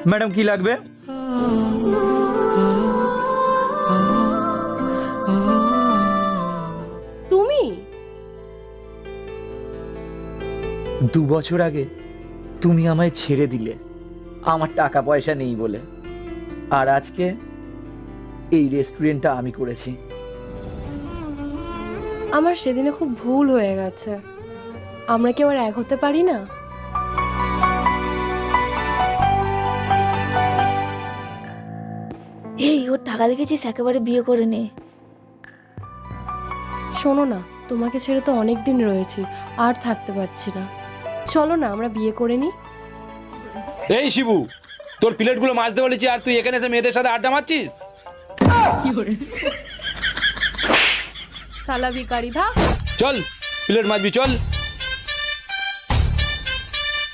Madam কি লাগবে? তুমি 2 বছর আগে তুমি আমায় ছেড়ে দিলে আমার টাকা পয়সা নেই বলে, আর আজকে এই রেস্টুরেন্টটা আমি করেছি। আমার সেদিনে খুব ভুল হয়ে গেছে। আমরা কি আবার এক হতে পারি না? এই ওর টাকা দেখেছিস, একেবারে বিয়ে করে নে। শোনো না, তোমাকে ছেড়ে তো অনেক দিন রয়েছি, আর থাকতে পারছি না। চলো না আমরা বিয়ে করে নিই। এই শিবু, তোর প্লেটগুলো মাজতে বলেছি আর তুই এখানে এসে মেয়েদের সাথে আড্ডা মারছিস? সালা ভিখারি ভাগ। চল প্লেট মাজবি, চল।